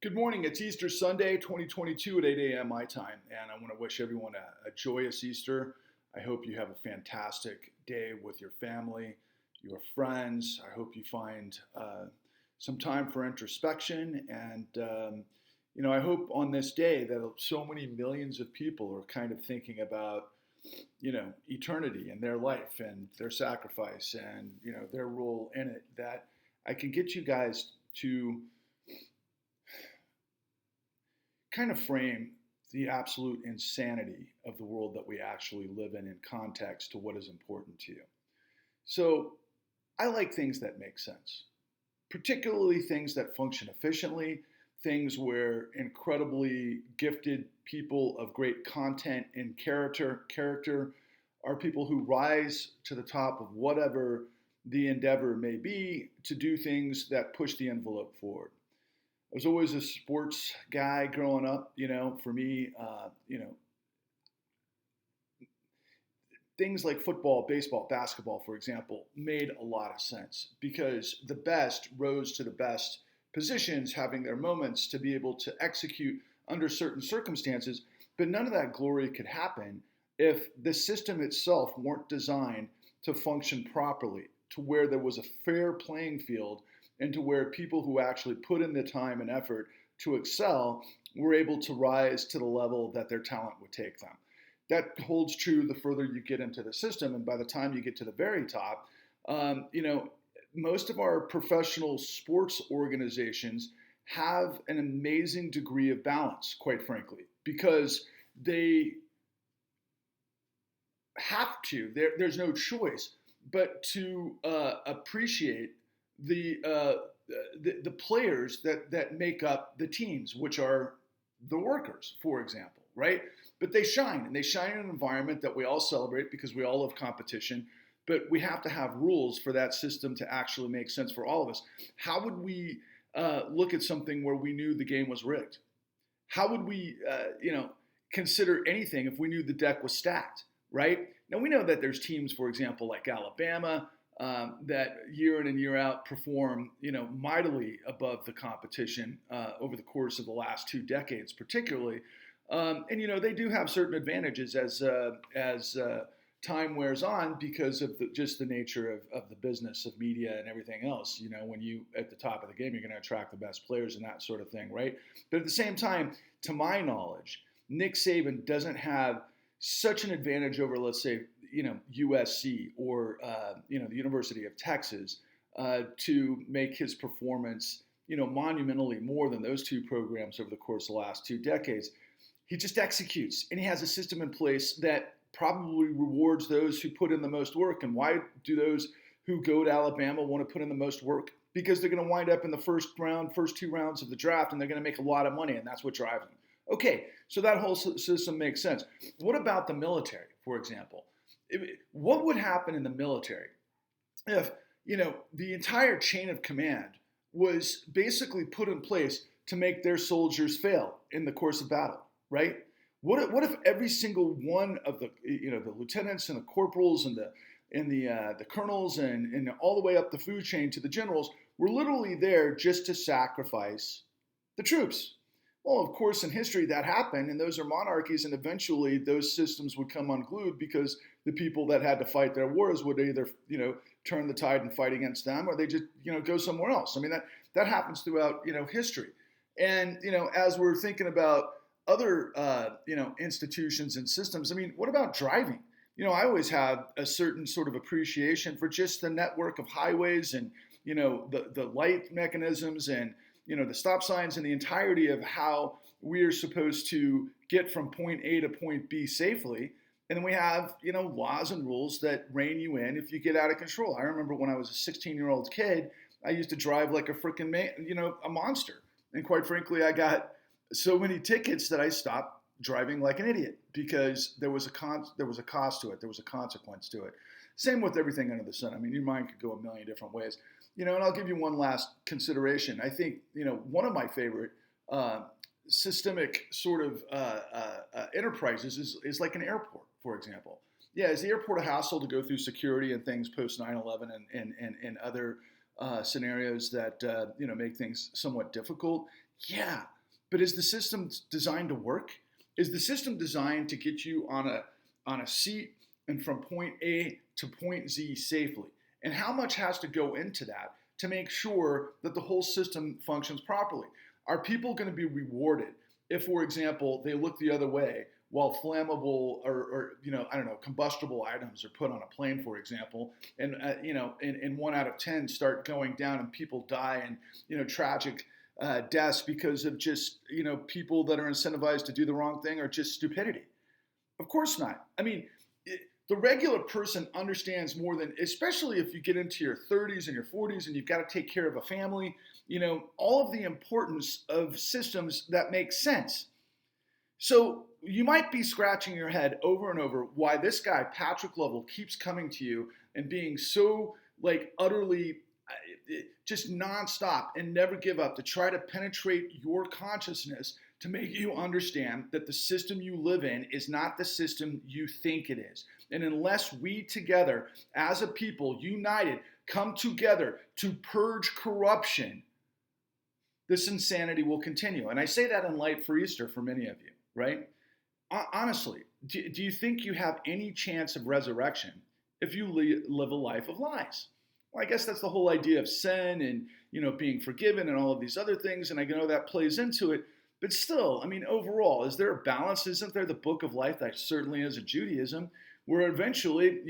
Good morning. It's Easter Sunday, 2022 at 8 a.m. my time, and I want to wish everyone a joyous Easter. I hope you have a fantastic day with your family, your friends. I hope you find some time for introspection, and I hope on this day that so many millions of people are kind of thinking about, eternity and their life and their sacrifice and their role in it. That I can get you guys to kind of frame the absolute insanity of the world that we actually live in context to what is important to you. So I like things that make sense, particularly things that function efficiently, things where incredibly gifted people of great content and character are people who rise to the top of whatever the endeavor may be to do things that push the envelope forward. I was always a sports guy growing up. For me, things like football, baseball, basketball, for example, made a lot of sense because the best rose to the best positions, having their moments to be able to execute under certain circumstances. But none of that glory could happen if the system itself weren't designed to function properly, to where there was a fair playing field and to where people who actually put in the time and effort to excel were able to rise to the level that their talent would take them. That holds true the further you get into the system, and by the time you get to the very top, most of our professional sports organizations have an amazing degree of balance, quite frankly, because they have to. There's no choice but to appreciate the players that make up the teams, which are the workers, for example, right? But they shine, and they shine in an environment that we all celebrate because we all love competition. But we have to have rules for that system to actually make sense for all of us. How would we look at something where we knew the game was rigged? How would we, consider anything if we knew the deck was stacked, right? Now we know that there's teams, for example, like Alabama, that year in and year out perform, mightily above the competition over the course of the last 2 decades, particularly. And they do have certain advantages as time wears on because of just the nature of the business of media and everything else. When you at the top of the game, you're going to attract the best players and that sort of thing, right? But at the same time, to my knowledge, Nick Saban doesn't have such an advantage over, let's say, USC or the University of Texas to make his performance monumentally more than those two programs over the course of the last 2 decades. He just executes, and he has a system in place that probably rewards those who put in the most work. And why do those who go to Alabama want to put in the most work? Because they're going to wind up in the first 2 rounds of the draft, and they're going to make a lot of money, and that's what drives them. Okay, so that whole system makes sense. What about the military, for example? What would happen in the military if, the entire chain of command was basically put in place to make their soldiers fail in the course of battle, right? What if every single one of the lieutenants and the corporals and the colonels and all the way up the food chain to the generals were literally there just to sacrifice the troops? Well, of course, in history that happened, and those are monarchies, and eventually those systems would come unglued because the people that had to fight their wars would either, turn the tide and fight against them, or they just, go somewhere else. I mean, that happens throughout, history. And, as we're thinking about other, institutions and systems, I mean, what about driving? I always have a certain sort of appreciation for just the network of highways and, the light mechanisms and, the stop signs and the entirety of how we are supposed to get from point A to point B safely. And then we have, laws and rules that rein you in if you get out of control. I remember when I was a 16-year-old kid, I used to drive like a freaking, a monster. And quite frankly, I got so many tickets that I stopped driving like an idiot because there was a cost to it. There was a consequence to it. Same with everything under the sun. I mean, your mind could go a million different ways. And I'll give you one last consideration. I think, one of my favorite systemic sort of enterprises is like an airport, for example. Yeah, is the airport a hassle to go through security and things post 9/11 and other scenarios that make things somewhat difficult. Yeah, but is the system designed to work? Is the system designed to get you on a seat and from point A to point Z safely? And how much has to go into that to make sure that the whole system functions properly? Are people going to be rewarded if, for example, they look the other way while flammable or I don't know, combustible items are put on a plane, for example, and in 1 out of 10 start going down and people die and tragic deaths because of just people that are incentivized to do the wrong thing or just stupidity? Of course not. I mean, the regular person understands more than, especially if you get into your 30s and your 40s and you've got to take care of a family, all of the importance of systems that make sense. So you might be scratching your head over and over why this guy, Patrick Lovell, keeps coming to you and being so utterly just nonstop and never give up to try to penetrate your consciousness to make you understand that the system you live in is not the system you think it is. And unless we together, as a people, united, come together to purge corruption, this insanity will continue. And I say that in light for Easter for many of you, right? Honestly, do you think you have any chance of resurrection if you live a life of lies? Well, I guess that's the whole idea of sin and being forgiven and all of these other things, and I know that plays into it. But still, I mean, overall, is there a balance? Isn't there the book of life that certainly is in Judaism, where eventually,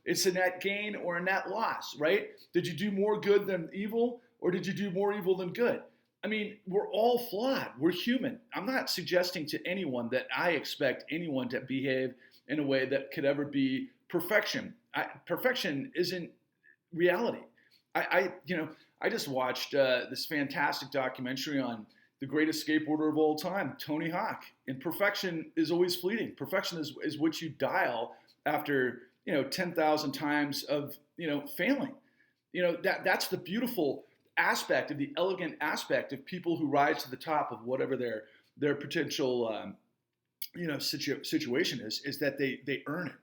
it's a net gain or a net loss, right? Did you do more good than evil, or did you do more evil than good? I mean, we're all flawed. We're human. I'm not suggesting to anyone that I expect anyone to behave in a way that could ever be perfection. Perfection isn't reality. I just watched this fantastic documentary on the greatest skateboarder of all time, Tony Hawk. And perfection is always fleeting. Perfection is what you dial after 10,000 times of failing. That's the beautiful aspect of the elegant aspect of people who rise to the top of whatever their potential situation is that they earn it.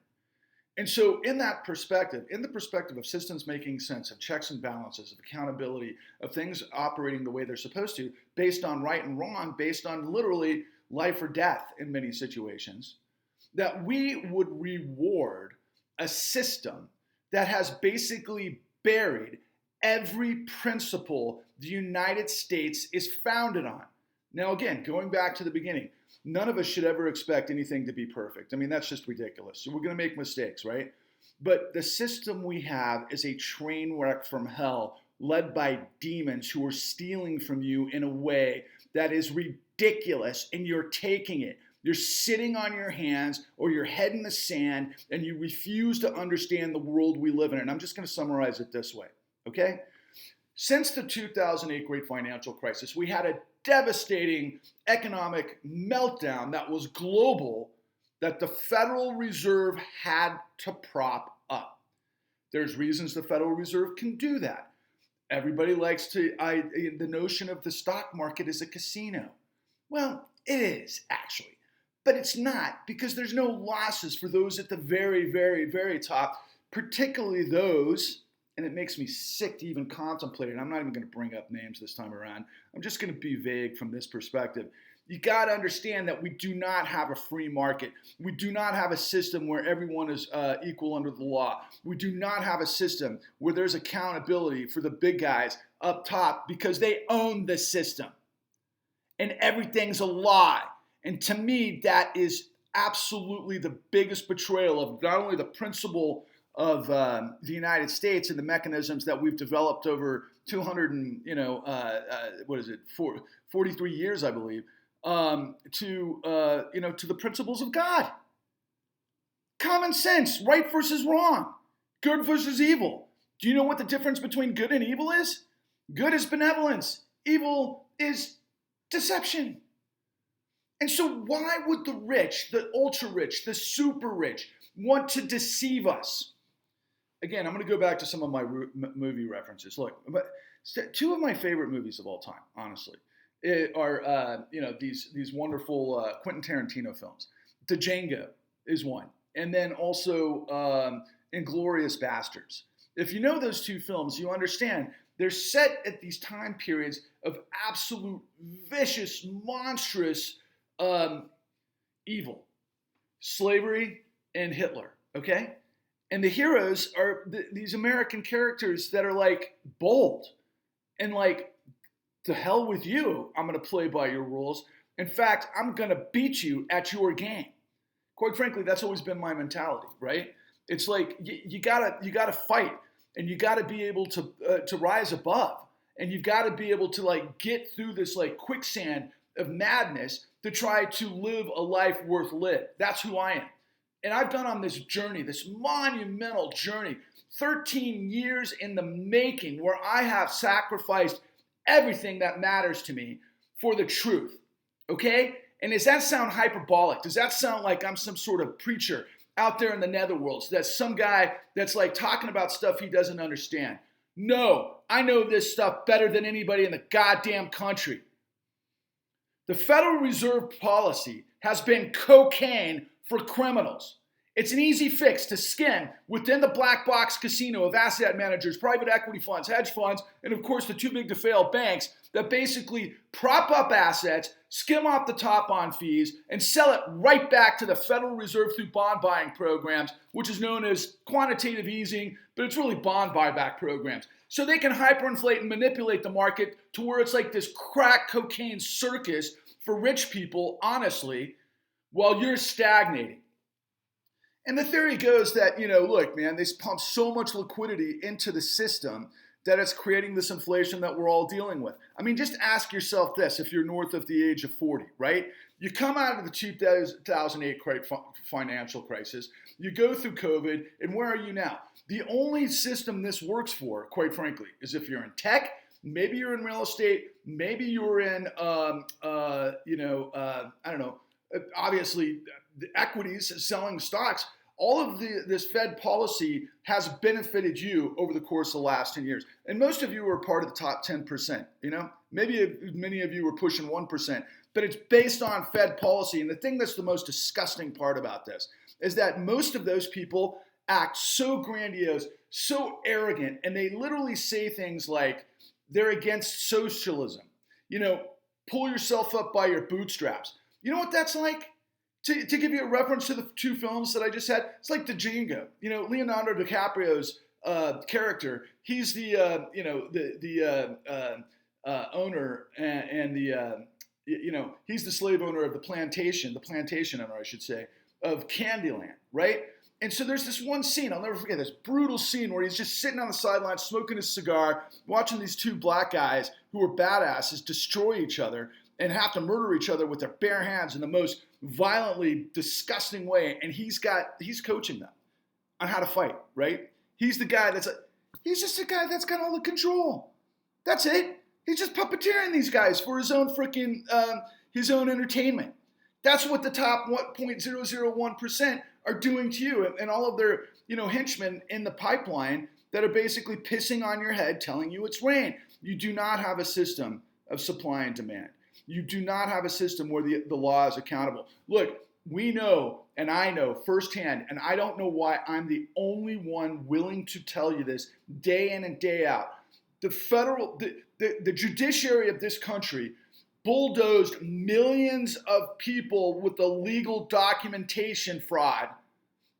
And so in that perspective, in the perspective of systems making sense, of checks and balances, of accountability, of things operating the way they're supposed to, based on right and wrong, based on literally life or death in many situations, that we would reward a system that has basically buried every principle the United States is founded on. Now, again, going back to the beginning, none of us should ever expect anything to be perfect. I mean, that's just ridiculous. So we're going to make mistakes, right? But the system we have is a train wreck from hell led by demons who are stealing from you in a way that is ridiculous, and you're taking it. You're sitting on your hands or your head in the sand, and you refuse to understand the world we live in. And I'm just going to summarize it this way, okay? Since the 2008 Great Financial Crisis, we had a devastating economic meltdown that was global that the Federal Reserve had to prop up. There's reasons the Federal Reserve can do that. Everybody likes the notion of the stock market as a casino. Well, it is actually, but it's not, because there's no losses for those at the very, very, very top, particularly those, and it makes me sick to even contemplate it. I'm not even going to bring up names this time around. I'm just going to be vague from this perspective. You got to understand that we do not have a free market. We do not have a system where everyone is equal under the law. We do not have a system where there's accountability for the big guys up top because they own the system. And everything's a lie. And to me, that is absolutely the biggest betrayal of not only the principle of the United States and the mechanisms that we've developed over 43 years, I believe, to the principles of God. Common sense, right versus wrong, good versus evil. Do you know what the difference between good and evil is? Good is benevolence. Evil is deception. And so why would the rich, the ultra rich, the super rich want to deceive us? Again, I'm going to go back to some of my movie references. Look, but two of my favorite movies of all time, honestly, are these wonderful Quentin Tarantino films. Django is one, and then also Inglourious Basterds. If you know those two films, you understand They're set at these time periods of absolute vicious, monstrous evil, slavery, and Hitler, okay? And the heroes are these American characters that are like bold and like, to hell with you, I'm going to play by your rules. In fact, I'm going to beat you at your game. Quite frankly, that's always been my mentality, right? It's like you gotta fight, and you gotta be able to rise above, and you've got to be able to like get through this like quicksand of madness to try to live a life worth lived. That's who I am. And I've gone on this journey, this monumental journey, 13 years in the making, where I have sacrificed everything that matters to me for the truth, okay? And does that sound hyperbolic? Does that sound like I'm some sort of preacher out there in the netherworlds? That's some guy that's like talking about stuff he doesn't understand. No, I know this stuff better than anybody in the goddamn country. The Federal Reserve policy has been cocaine for criminals. It's an easy fix to skim within the black box casino of asset managers, private equity funds, hedge funds, and of course the too big to fail banks that basically prop up assets, skim off the top on fees, and sell it right back to the Federal Reserve through bond buying programs, which is known as quantitative easing, but it's really bond buyback programs. So they can hyperinflate and manipulate the market to where it's like this crack cocaine circus for rich people, honestly, while you're stagnating. And the theory goes that, look, man, they pump so much liquidity into the system that it's creating this inflation that we're all dealing with. I mean, just ask yourself this if you're north of the age of 40, right? You come out of the 2008 financial crisis, you go through COVID, and where are you now? The only system this works for, quite frankly, is if you're in tech, maybe you're in real estate, maybe you're in, I don't know, obviously the equities, selling stocks. All of this Fed policy has benefited you over the course of the last 10 years. And most of you were part of the top 10%, Maybe many of you were pushing 1%, but it's based on Fed policy. And the thing that's the most disgusting part about this is that most of those people act so grandiose, so arrogant, and they literally say things like they're against socialism. Pull yourself up by your bootstraps. You know what that's like? To give you a reference to the two films that I just had, it's like the Django. Leonardo DiCaprio's character, he's the owner and he's the slave owner of the plantation owner, I should say, of Candyland, right? And so there's this one scene, I'll never forget this brutal scene where he's just sitting on the sidelines smoking his cigar, watching these two black guys who are badasses destroy each other and have to murder each other with their bare hands in the most violently disgusting way. And he's coaching them on how to fight, right? He's just a guy that's got all the control. That's it. He's just puppeteering these guys for his own freaking, his own entertainment. That's what the top 0.001% are doing to you and all of their, henchmen in the pipeline that are basically pissing on your head, telling you it's rain. You do not have a system of supply and demand. You do not have a system where the law is accountable. Look, we know, and I know firsthand, and I don't know why I'm the only one willing to tell you this day in and day out. The judiciary of this country bulldozed millions of people with illegal documentation fraud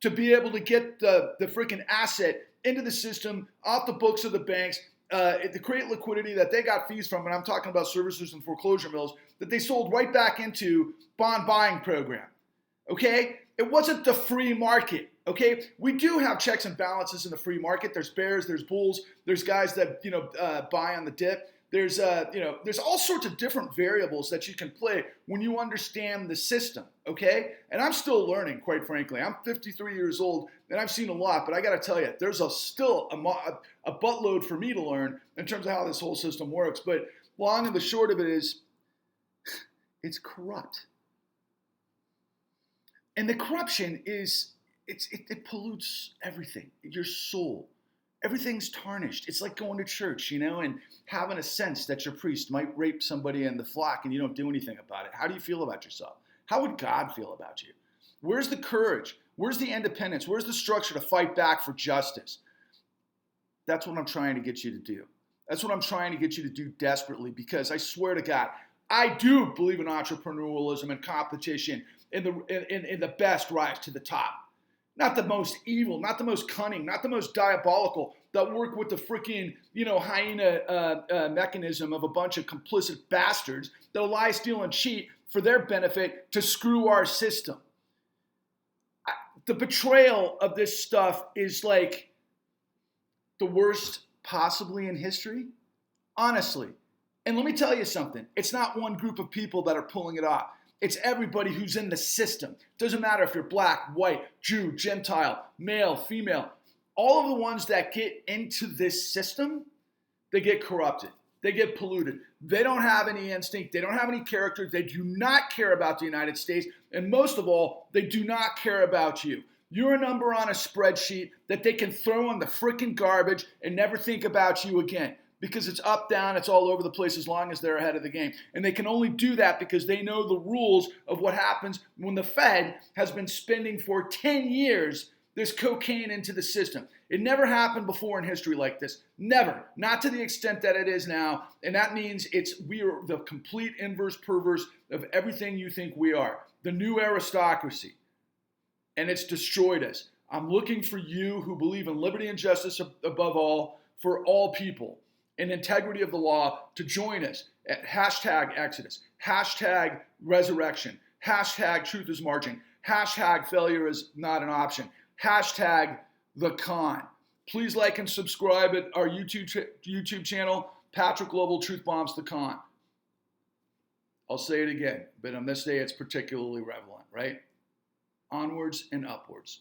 to be able to get the freaking asset into the system, off the books of the banks, to create liquidity that they got fees from, and I'm talking about servicers and foreclosure mills, that they sold right back into bond buying program, okay? It wasn't the free market, okay? We do have checks and balances in the free market. There's bears, there's bulls, there's guys that, buy on the dip. There's all sorts of different variables that you can play when you understand the system, okay? And I'm still learning, quite frankly. I'm 53 years old, and I've seen a lot, but I got to tell you, there's still a buttload for me to learn in terms of how this whole system works. But long and the short of it is, it's corrupt. And the corruption it pollutes everything, your soul. Everything's tarnished. It's like going to church, and having a sense that your priest might rape somebody in the flock and you don't do anything about it. How do you feel about yourself? How would God feel about you? Where's the courage? Where's the independence? Where's the structure to fight back for justice? That's what I'm trying to get you to do. That's what I'm trying to get you to do desperately, because I swear to God, I do believe in entrepreneurialism and competition, and the best rise to the top. Not the most evil, not the most cunning, not the most diabolical, that work with the freaking, hyena mechanism of a bunch of complicit bastards that'll lie, steal, and cheat for their benefit to screw our system. The betrayal of this stuff is like the worst possibly in history, honestly. And let me tell you something. It's not one group of people that are pulling it off. It's everybody who's in the system. Doesn't matter if you're black, white, Jew, Gentile, male, female. All of the ones that get into this system, they get corrupted. They get polluted. They don't have any instinct. They don't have any character. They do not care about the United States. And most of all, they do not care about you. You're a number on a spreadsheet that they can throw in the freaking garbage and never think about you again, because it's up, down, it's all over the place as long as they're ahead of the game. And they can only do that because they know the rules of what happens when the Fed has been spending for 10 years this cocaine into the system. It never happened before in history like this. Never. Not to the extent that it is now. And that means we are the complete inverse perverse of everything you think we are. The new aristocracy. And it's destroyed us. I'm looking for you who believe in liberty and justice above all, for all people, and integrity of the law, to join us at hashtag Exodus, hashtag resurrection, hashtag truth is marching, hashtag failure is not an option, hashtag the con. Please like and subscribe at our YouTube channel, Patrick Lovell Truth Bombs the Con. I'll say it again, but on this day it's particularly relevant, right? Onwards and upwards.